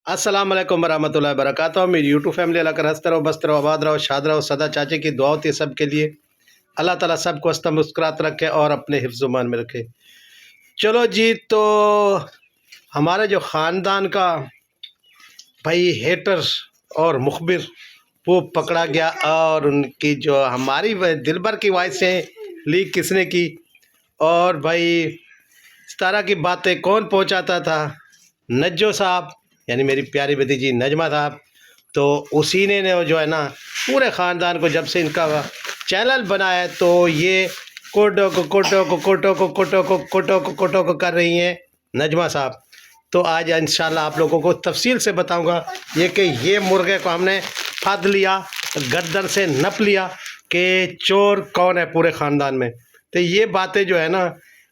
अस्सलाम वालेकुम वरहमतुल्लाहि वबरकातुहू। मेरी यूट्यूब फैमिली अल्लाह कर हंसते रहो, बसते रहो, आबाद रहो, शाद रहो, सदा चाचे की दुआ होती है सबके लिए। अल्लाह ताला सबको हंसता मुस्कुरात रखे और अपने हिफ्ज़-ओ-मान में रखे। चलो जी, तो हमारे जो ख़ानदान का भाई हेटर और मुखबिर वो पकड़ा गया, और उनकी जो हमारी दिल भर की वॉइसें लीक किसने की, और भाई इस तरह की बातें कौन पहुंचाता था? नज्जो साहब, यानी मेरी प्यारी भतीजी नजमा साहब। तो उसी ने जो है ना पूरे ख़ानदान को, जब से इनका चैनल बना है, तो ये कोटो को कोटो को कोटो को कोटो को कोटो को कोटो को कर रही हैं नजमा साहब। तो आज इंशाल्लाह आप लोगों को तफसील से बताऊंगा ये कि ये मुर्गे को हमने फाद लिया, गर्दन से नप लिया कि चोर कौन है पूरे ख़ानदान में। तो ये बातें जो है ना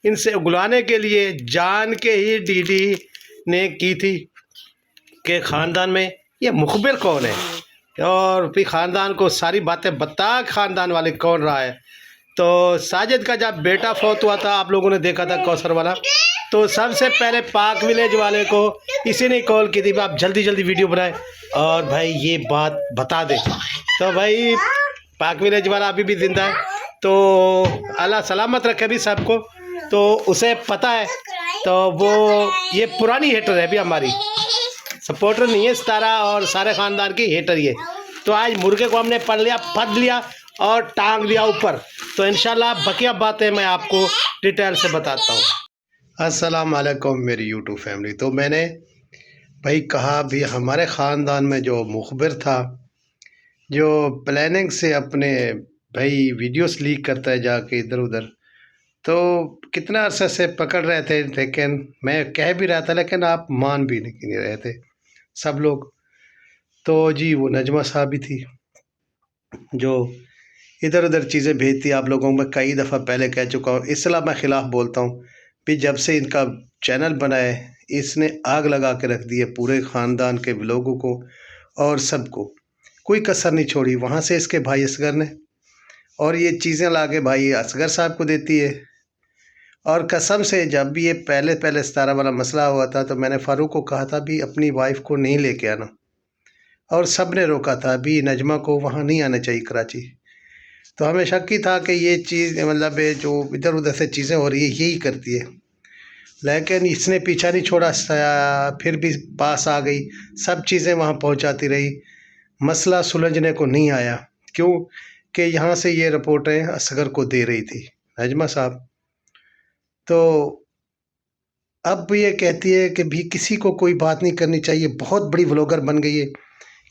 इनसे उगलाने के लिए जान के ही डीडी ने की थी कि ख़ानदान में ये मुखबिर कौन है, और फिर ख़ानदान को सारी बातें बता ख़ानदान वाले कौन रहा है। तो साजिद का जब बेटा फौत हुआ था, आप लोगों ने देखा था कौसर वाला, तो सबसे पहले पाक विलेज वाले को इसी ने कॉल की थी कि आप जल्दी जल्दी वीडियो बनाए और भाई ये बात बता दे। तो भाई पाक विलेज वाला अभी भी जिंदा है, तो अल्लाह सलामत रखे भी सबको। तो उसे पता है, तो वो ये पुरानी हेटर है, अभी हमारी सपोर्टर नहीं है, सितारा और सारे ख़ानदान की हेटर ये। तो आज मुर्गे को हमने पढ़ लिया, फद लिया और टांग दिया ऊपर। तो इंशाल्लाह बकिया बातें मैं आपको डिटेल से बताता हूँ। अस्सलाम वालेकुम मेरी यूट्यूब फैमिली। तो मैंने भाई कहा भी हमारे ख़ानदान में जो मुखबिर था, जो प्लानिंग से अपने भाई वीडियोस लीक करता है जाके इधर उधर, तो कितना अरसे से पकड़ रहे थे, लेकिन मैं कह भी रहा था लेकिन आप मान भी नहीं रहे थे सब लोग। तो जी वो नजमा साहब ही थी जो इधर उधर चीज़ें भेजती। आप लोगों को मैं कई दफ़ा पहले कह चुका हूँ, इसलिए मैं ख़िलाफ़ बोलता हूँ भी जब से इनका चैनल बना है इसने आग लगा के रख दी है पूरे ख़ानदान के लोगों को और सबको, कोई कसर नहीं छोड़ी। वहाँ से इसके भाई असगर ने, और ये चीज़ें ला के भाई असगर साहब को देती है। और कसम से जब भी ये पहले पहले सितारा वाला मसला हुआ था, तो मैंने फ़ारूक को कहा था भी अपनी वाइफ को नहीं लेके आना, और सब ने रोका था भी नजमा को वहाँ नहीं आना चाहिए कराची। तो हमें शक ही था कि ये चीज़ मतलब जो इधर उधर से चीज़ें हो रही है यही करती है, लेकिन इसने पीछा नहीं छोड़ा, फिर भी पास आ गई, सब चीज़ें वहाँ पहुँचाती रही, मसला सुलझने को नहीं आया। क्यों कि यहाँ से ये रिपोर्टें असगर को दे रही थी नजमा साहब। तो अब ये कहती है कि भी किसी को कोई बात नहीं करनी चाहिए, बहुत बड़ी व्लॉगर बन गई है,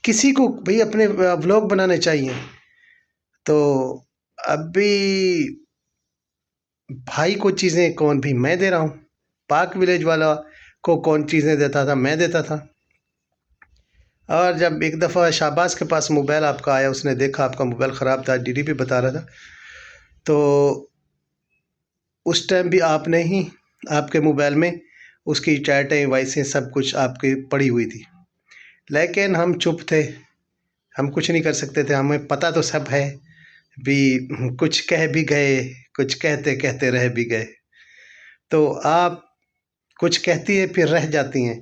किसी को भाई अपने व्लॉग बनाने चाहिए। तो अभी भाई को चीज़ें कौन, भी मैं दे रहा हूँ, पाक विलेज वाला को कौन चीज़ें देता था, मैं देता था। और जब एक दफ़ा शाहबाज के पास मोबाइल आपका आया, उसने देखा आपका मोबाइल ख़राब था, डीडी भी बता रहा था, तो उस टाइम भी आपने ही आपके मोबाइल में उसकी चैटें वॉइसें सब कुछ आपकी पड़ी हुई थी, लेकिन हम चुप थे, हम कुछ नहीं कर सकते थे। हमें पता तो सब है भी, कुछ कह भी गए, कुछ कहते कहते रह भी गए। तो आप कुछ कहती है फिर रह जाती हैं,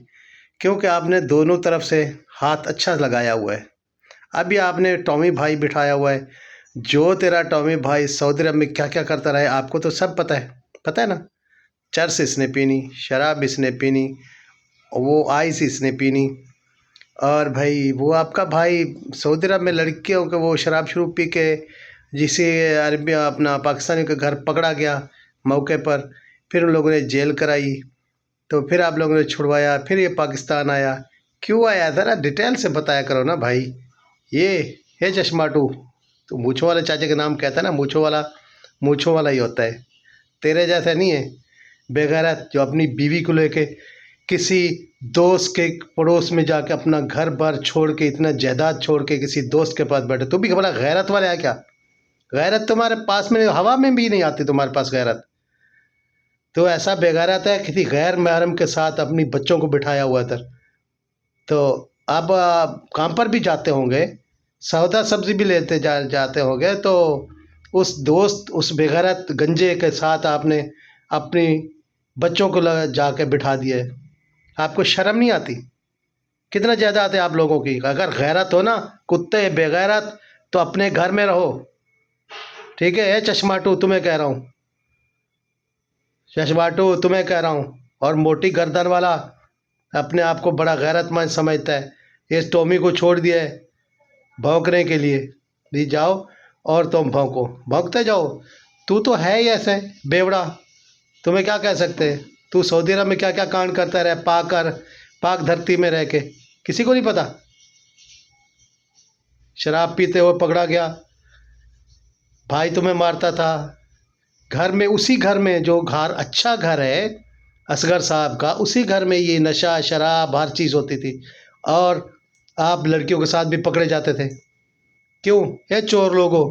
क्योंकि आपने दोनों तरफ से हाथ अच्छा लगाया हुआ है। अभी आपने टॉमी भाई बिठाया हुआ है, जो तेरा टॉमी भाई सऊदी अरब में क्या क्या करता रहे आपको तो सब पता है ना। चरस इसने पीनी, शराब इसने पीनी, वो आइस इसने पीनी, और भाई वो आपका भाई सऊदी अरब में लड़कियों के वो शराब शुरू पी के जिसे अरबी अपना पाकिस्तानी का घर पकड़ा गया मौके पर, फिर उन लोगों ने जेल कराई, तो फिर आप लोगों ने छुड़वाया, फिर ये पाकिस्तान आया। क्यों आया था ना, डिटेल से बताया करो ना भाई। ये चश्माटू, तो मूछों वाले चाचे के नाम कहता है ना, मूछों वाला ही होता है, तेरे जैसा नहीं है बेगैरत जो अपनी बीवी को लेके किसी दोस्त के पड़ोस में जाके अपना घर बार छोड़ के, इतना जायदाद छोड़ के किसी दोस्त के पास बैठे। तू भी बड़ा गैरत वाला है क्या? गैरत तुम्हारे पास में हवा में भी नहीं आती तुम्हारे पास गैरत। तो ऐसा बेगैरत है, किसी गैर महरम के साथ अपनी बच्चों को बिठाया हुआ था। तो अब आप काम पर भी जाते होंगे, सौदा सब्जी भी लेते जाते होंगे, तो उस दोस्त उस बेगैरत गंजे के साथ आपने अपनी बच्चों को जाके बिठा दिया है। आपको शर्म नहीं आती? कितना जायदाद है आप लोगों की? अगर गैरत हो ना, कुत्ते बेगैरत, तो अपने घर में रहो, ठीक है? चश्माटू तुम्हें कह रहा हूँ, चश्माटू तुम्हें कह रहा हूँ। और मोटी गर्दन वाला अपने आप को बड़ा गैरतमंद समझता है, इस टॉमी को छोड़ दिया है भौंकने के लिए। भी जाओ और तुम भौंको, भौंकते जाओ। तू तो है ही ऐसे बेवड़ा, तुम्हें क्या कह सकते हैं? तू सऊदी अरब में क्या क्या कांड करता रहे, पाक धरती में रह के, किसी को नहीं पता? शराब पीते हुए पकड़ा गया, भाई तुम्हें मारता था घर में, उसी घर में जो घर अच्छा घर है असगर साहब का, उसी घर में ये नशा शराब हर चीज़ होती थी। और आप लड़कियों के साथ भी पकड़े जाते थे। क्यों? ये चोर लोगों,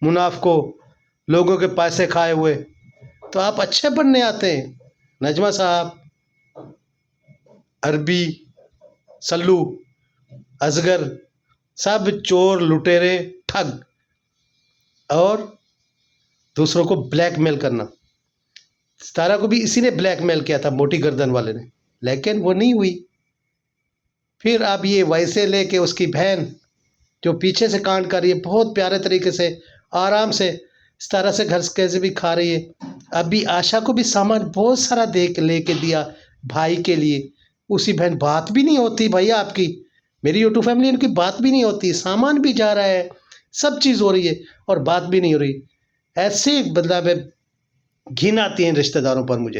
मुनाफको, लोगों के पैसे खाए हुए। तो आप अच्छे बनने आते हैं। नजमा साहब, अरबी, सल्लू, असगर, सब चोर लुटेरे ठग, और दूसरों को ब्लैकमेल करना। सितारा को भी इसी ने ब्लैकमेल किया था, मोटी गर्दन वाले ने, लेकिन वो नहीं हुई। फिर अब ये वैसे लेके उसकी बहन जो पीछे से कांड कर रही है, बहुत प्यारे तरीके से आराम से सितारा से घर कैसे भी खा रही है। अभी आशा को भी सामान बहुत सारा देख लेके दिया भाई के लिए। उसी बहन, बात भी नहीं होती भैया आपकी, मेरी यूट्यूब फैमिली, इनकी बात भी नहीं होती। सामान भी जा रहा है, सब चीज़ हो रही है और बात भी नहीं हो रही। ऐसे मतलब घिन आती है रिश्तेदारों पर मुझे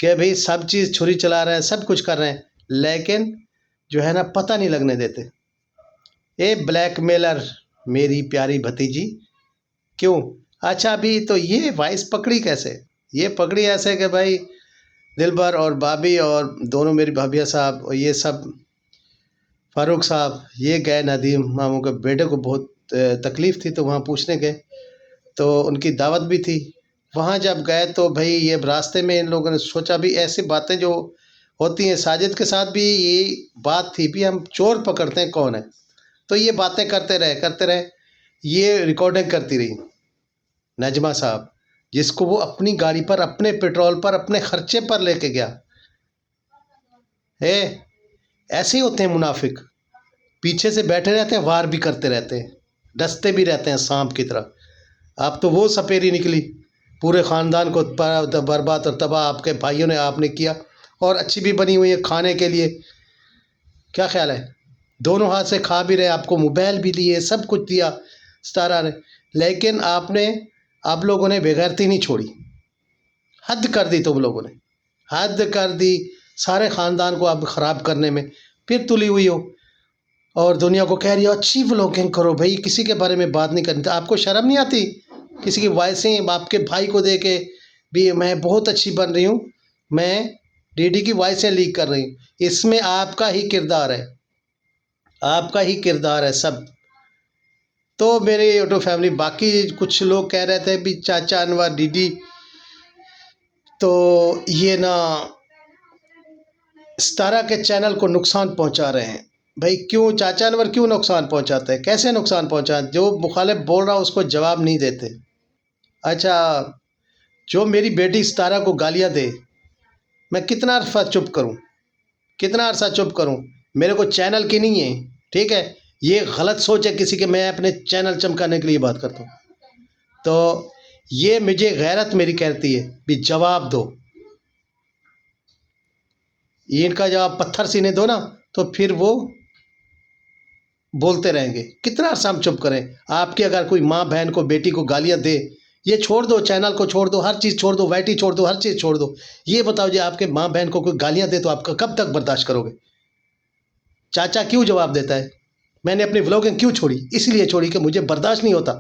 कि भाई सब चीज़ छुरी चला रहे हैं, सब कुछ कर रहे हैं, लेकिन जो है ना पता नहीं लगने देते। ए ब्लैकमेलर मेरी प्यारी भतीजी, क्यों? अच्छा, अभी तो ये वाइस पकड़ी कैसे? ये पकड़ी ऐसे कि भाई दिलबर और भाभी और दोनों मेरी भाभिया साहब और ये सब, फारूक साहब, ये गए नदीम मामू के बेटे को बहुत तकलीफ़ थी तो वहाँ पूछने गए, तो उनकी दावत भी थी। वहाँ जब गए तो भाई ये रास्ते में इन लोगों ने सोचा भी ऐसी बातें जो होती हैं, साजिद के साथ भी ये बात थी भी हम चोर पकड़ते हैं कौन है। तो ये बातें करते रहे, ये रिकॉर्डिंग करती रही नजमा साहब, जिसको वो अपनी गाड़ी पर, अपने पेट्रोल पर, अपने खर्चे पर लेके गया है। ऐसे ही होते हैं मुनाफिक, पीछे से बैठे रहते हैं, वार भी करते रहते हैं, डसते भी रहते हैं सांप की तरह। आप तो वो सपेरी निकली, पूरे ख़ानदान को बर्बाद और तबाह आपके भाइयों ने, आपने किया। और अच्छी भी बनी हुई है खाने के लिए, क्या ख्याल है? दोनों हाथ से खा भी रहे, आपको मोबाइल भी दिए, सब कुछ दिया सितारा ने, लेकिन आप लोगों ने बेगैरती नहीं छोड़ी। हद कर दी तुम लोगों ने, हद कर दी। सारे ख़ानदान को आप ख़राब करने में फिर तुली हुई हो, और दुनिया को कह रही हो अच्छी व्लॉगिंग करो भाई, किसी के बारे में बात नहीं करनी। तो आपको शर्म नहीं आती? किसी की वॉइसें आपके भाई को दे के भी मैं बहुत अच्छी बन रही हूँ, मैं डीडी की वॉइसें लीक कर रही हूँ। इसमें आपका ही किरदार है, आपका ही किरदार है सब। तो मेरे यूट्यूब फैमिली, बाकी कुछ लोग कह रहे थे भी चाचा अनवर डीडी तो ये ना सितारा के चैनल को नुकसान पहुंचा रहे हैं। भाई क्यों चाचा अनवर, क्यों नुकसान पहुंचाते हैं? कैसे नुकसान पहुंचाते? जो मुखालिफ बोल रहा उसको जवाब नहीं देते। अच्छा, जो मेरी बेटी सितारा को गालियां दे, मैं कितना अरसा चुप करूं, कितना अरसा चुप करूं? मेरे को चैनल की नहीं है, ठीक है? ये गलत सोच है किसी के, मैं अपने चैनल चमकाने के लिए बात करता हूँ। तो ये मुझे गैरत मेरी कहती है भी जवाब दो। इनका जवाब पत्थर सीने दो ना, तो फिर वो बोलते रहेंगे। कितना अरसा हम चुप करें? आपकी अगर कोई माँ बहन को, बेटी को गालियाँ दे, ये छोड़ दो, चैनल को छोड़ दो, हर चीज़ छोड़ दो, वैटी छोड़ दो, हर चीज़ छोड़ दो। ये बताओ जी, आपके माँ बहन को कोई गालियाँ दे तो आप कब तक बर्दाश्त करोगे? चाचा क्यों जवाब देता है? मैंने अपनी व्लॉगिंग क्यों छोड़ी? इसलिए छोड़ी कि मुझे बर्दाश्त नहीं होता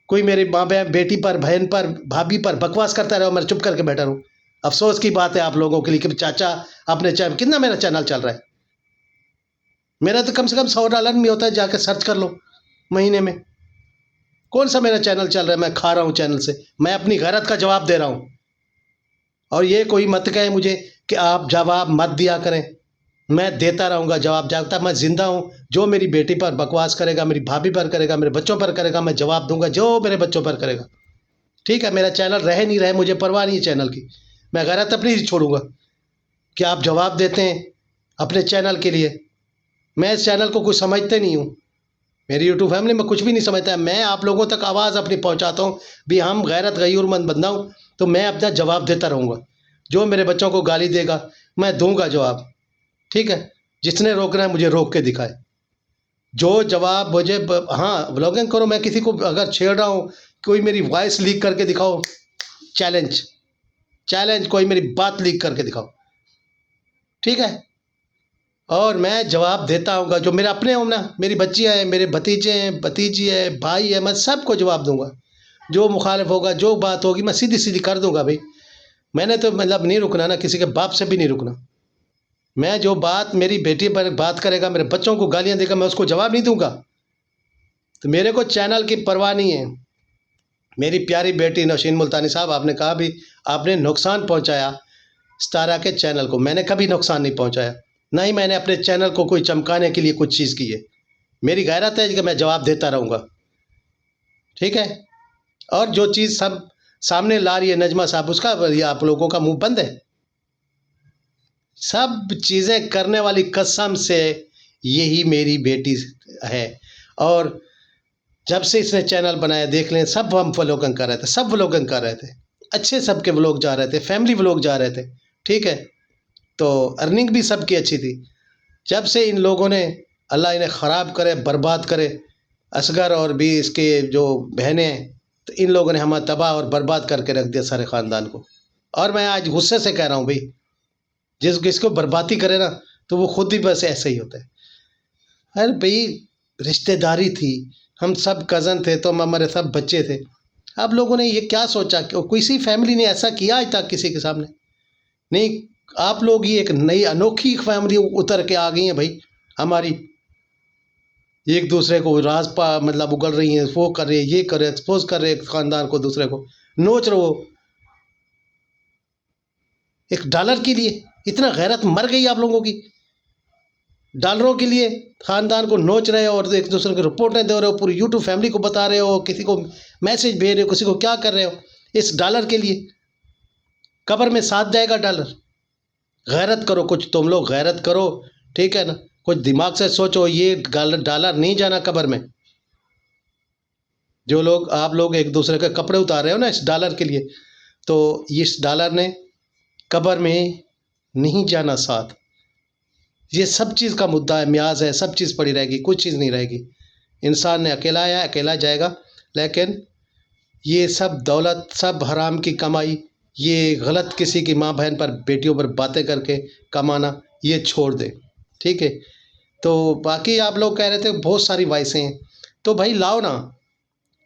कोई मेरी माँ बहन, बेटी पर, बहन पर, भाभी पर बकवास करता रहे, मैं चुप करके बैठा रहूँ। अफसोस की बात है आप लोगों के लिए कि चाचा अपने चैनल, कितना मेरा चैनल चल रहा है? मेरा तो कम से कम $100 में होता है, जाके सर्च कर लो महीने में। कौन सा मेरा चैनल चल रहा है? मैं खा रहा हूँ चैनल से, मैं अपनी गैरत का जवाब दे रहा हूँ। और ये कोई मत कहे मुझे कि आप जवाब मत दिया करें, मैं देता रहूँगा जवाब, जब तक मैं ज़िंदा हूँ। जो मेरी बेटी पर बकवास करेगा, मेरी भाभी पर करेगा, मेरे बच्चों पर करेगा, मैं जवाब दूंगा, जो मेरे बच्चों पर करेगा। ठीक है, मेरा चैनल रहे नहीं रहे मुझे परवाह नहीं है चैनल की, मैं गैरत अपनी ही छोड़ूंगा कि आप जवाब देते हैं, अपने चैनल के लिए। मैं इस चैनल को कुछ समझते नहीं हूँ, मेरी यूट्यूब फैमिली में कुछ भी नहीं समझता है। मैं आप लोगों तक आवाज़ अपनी पहुँचाता हूँ भी हम गैरत गयूरमंद बंदा हूँ, तो मैं अपना जवाब देता रहूँगा। जो मेरे बच्चों को गाली देगा मैं दूंगा जवाब, ठीक है। जिसने रोकना है मुझे रोक के दिखाए, जो जवाब मुझे हाँ व्लॉगिंग करो, मैं किसी को अगर छेड़ रहा हूँ, कोई मेरी वॉइस लीक करके दिखाओ, चैलेंज चैलेंज, कोई मेरी बात लीक करके दिखाओ, ठीक है। और मैं जवाब देता हूँ, जो मेरे अपने हो ना, मेरी बच्चियाँ हैं, मेरे भतीजे हैं, भतीजी है, भाई है, मैं सबको जवाब दूंगा। जो मुखालिफ होगा, जो बात होगी मैं सीधी सीधी कर दूंगा भाई। मैंने तो मतलब नहीं रुकना ना, किसी के बाप से भी नहीं रुकना। मैं जो बात मेरी बेटी पर बात करेगा, मेरे बच्चों को गालियाँ देगा, मैं उसको जवाब नहीं दूंगा। तो मेरे को चैनल की परवाह नहीं है। मेरी प्यारी बेटी नौशीन मुल्तानी साहब, आपने कहा भी आपने नुकसान पहुंचाया सितारा के चैनल को। मैंने कभी नुकसान नहीं पहुंचाया, ना ही मैंने अपने चैनल को कोई चमकाने के लिए कुछ चीज़ की है। मेरी गैरत है कि मैं जवाब देता रहूँगा, ठीक है। और जो चीज़ सब सामने ला रही है नजमा साहब, उसका ये आप लोगों का मुंह बंद है। सब चीज़ें करने वाली कसम से यही मेरी बेटी है। और जब से इसने चैनल बनाया, देख लें, सब हम व्लॉगिंग कर रहे थे, सब व्लॉगिंग कर रहे थे, अच्छे सबके व्लॉग जा रहे थे, फैमिली व्लॉग जा रहे थे, ठीक है। तो अर्निंग भी सबकी अच्छी थी। जब से इन लोगों ने, अल्लाह इन्हें ख़राब करे, बर्बाद करे, असगर और भी इसके जो बहनें हैं, तो इन लोगों ने हमें तबाह और बर्बाद करके रख दिया सारे ख़ानदान को। और मैं आज गुस्से से कह रहा हूँ भाई, जिसको बर्बादी करे ना, तो वो खुद ही बस ऐसे ही होता है। अरे भाई, रिश्तेदारी थी, हम सब कज़न थे, तो हम हमारे सब बच्चे थे। आप लोगों ने ये क्या सोचा कि किसी फैमिली ने ऐसा किया आज तक किसी के सामने नहीं। आप लोग ही एक नई अनोखी फैमिली उतर के आ गई हैं भाई हमारी। एक दूसरे को राज पा मतलब उगल रही हैं, वो कर रहे हैं, ये कर रहे, एक्सपोज कर रहे हैं खानदान को, दूसरे को नोच रहे हो एक डॉलर के लिए। इतना गैरत मर गई आप लोगों की, डॉलरों के लिए खानदान को नोच रहे हो और एक दूसरे को रिपोर्टें दे रहे हो, पूरी यूट्यूब फैमिली को बता रहे हो, किसी को मैसेज भेज रहे हो, किसी को क्या कर रहे हो इस डॉलर के लिए। कब्र में साथ जाएगा डॉलर। गैरत करो, कुछ तुम लोग गैरत करो, ठीक है ना। कुछ दिमाग से सोचो, ये डॉलर नहीं जाना कब्र में। जो लोग आप लोग एक दूसरे के कपड़े उतार रहे हो ना इस डॉलर के लिए, तो इस डॉलर ने कब्र में नहीं जाना साथ। ये सब चीज़ का मुद्दा है, म्याज है, सब चीज़ पड़ी रहेगी, कुछ चीज़ नहीं रहेगी। इंसान ने अकेला आया, अकेला जाएगा। लेकिन ये सब दौलत, सब हराम की कमाई, ये गलत किसी की माँ बहन पर, बेटियों पर बातें करके कमाना, ये छोड़ दे, ठीक है। तो बाकी आप लोग कह रहे थे बहुत सारी वॉइसें हैं, तो भाई लाओ ना।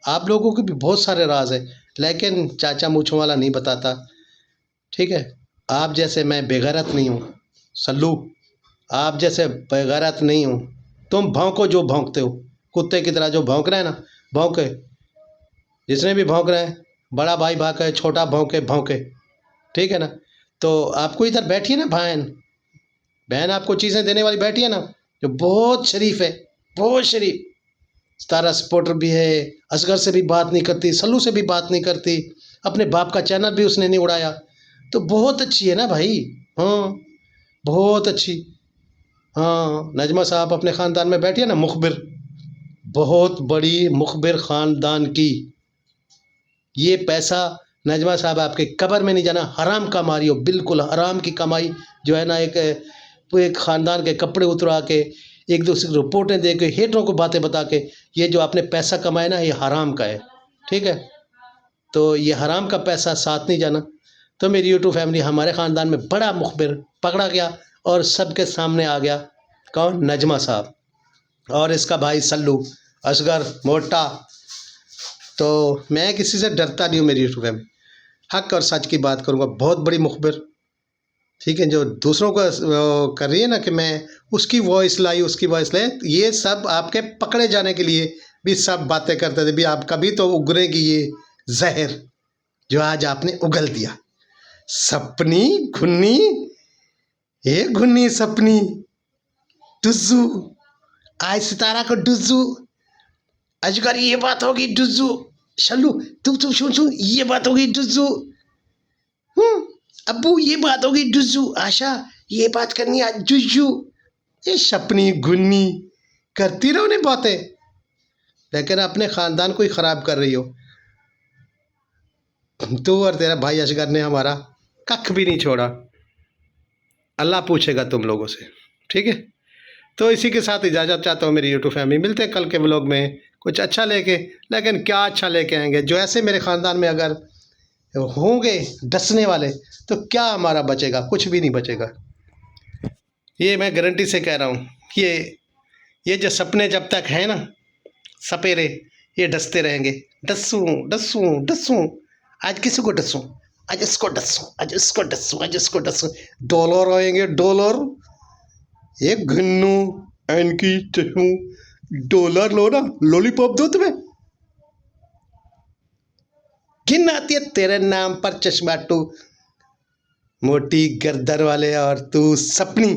आप लोगों के भी बहुत सारे राज है, लेकिन चाचा मूँछों वाला नहीं बताता, ठीक है। आप जैसे मैं बेगैरत नहीं हूँ सल्लू, आप जैसे बेगैरत नहीं हूँ। तुम भौंको जो भौंकते हो, कुत्ते की तरह जो भौंक रहे हैं ना, भौंके। जिसने भी भौंक रहे हैं, बड़ा भाई भौंके, छोटा भौंके, भौंके, ठीक है ना। तो आपको इधर बैठी है ना बहन, बहन आपको चीज़ें देने वाली बैठी है ना, जो बहुत शरीफ है, बहुत शरीफ, तारा सपोर्टर भी है, असगर से भी बात नहीं करती, सल्लू से भी बात नहीं करती, अपने बाप का चैनल भी उसने नहीं उड़ाया, तो बहुत अच्छी है ना भाई। हाँ, बहुत अच्छी। हाँ, नजमा साहब अपने ख़ानदान में बैठी है ना, मुखबिर, बहुत बड़ी मुखबिर ख़ानदान की। ये पैसा नजमा साहब आपके कब्र में नहीं जाना, हराम कमाई हो, बिल्कुल हराम की कमाई। जो है ना, एक ख़ानदान के कपड़े उतरा के, एक दूसरे को रिपोर्टें दे के, हेटरों को बातें बता के, ये जो आपने पैसा कमाया ना, ये हराम का है, ठीक है। तो ये हराम का पैसा साथ नहीं जाना। तो मेरी यूट्यूब फैमिली, हमारे ख़ानदान में बड़ा मुखबिर पकड़ा गया और सबके सामने आ गया। कौन? नजमा साहब और इसका भाई सल्लू, असगर, मोटा। तो मैं किसी से डरता नहीं हूँ। मेरी यूट्यूब फैमिली हक और सच की बात करूँगा, बहुत बड़ी मुखबिर, ठीक है। जो दूसरों को कर रही है ना कि मैं उसकी वॉइस लाई, उसकी वॉइस लाई, ये सब आपके पकड़े जाने के लिए भी सब बातें करते थे भी। आप कभी तो उगरेगी ये जहर जो आज आपने उगल दिया। सपनी घुन्नी, ये घुन्नी सपनी, डुज्जू, आज सितारा को डुज्जू, अजगर ये बात होगी डुज्जू, शल्लू तू सुन सुन, ये बात होगी डुज्जू, अब्बू ये बात होगी डुज्जू, आशा ये बात करनी आज जुजू, ये सपनी गुन्नी करती रहो ने बातें, लेकिन अपने ख़ानदान को ही ख़राब कर रही हो। तू और तेरा भाई असगर ने हमारा कख भी नहीं छोड़ा। अल्लाह पूछेगा तुम लोगों से, ठीक है। तो इसी के साथ इजाज़त चाहता हूँ मेरी यूट्यूब फैमिली। मिलते हैं कल के व्लॉग में कुछ अच्छा लेके, लेकिन क्या अच्छा लेके आएंगे। जो ऐसे मेरे ख़ानदान में अगर होंगे डसने वाले तो क्या हमारा बचेगा, कुछ भी नहीं बचेगा। ये मैं गारंटी से कह रहा हूँ। ये जो सपने जब तक हैं ना सपेरे, ये डसते रहेंगे। डसूँ डसूँ डसूँ, आज किसी को डसूँ, आज इसको डसूँ, आज इसको डसूँ, आज इसको डसूँ। डॉलर आएंगे डॉलर। ये घन्नू एनकी चहूँ, डॉलर लो ना, लॉलीपॉप दो तुम्हें। घिन आती है तेरे नाम पर चश्मा टू, मोटी गर्दन वाले और तू सपनी।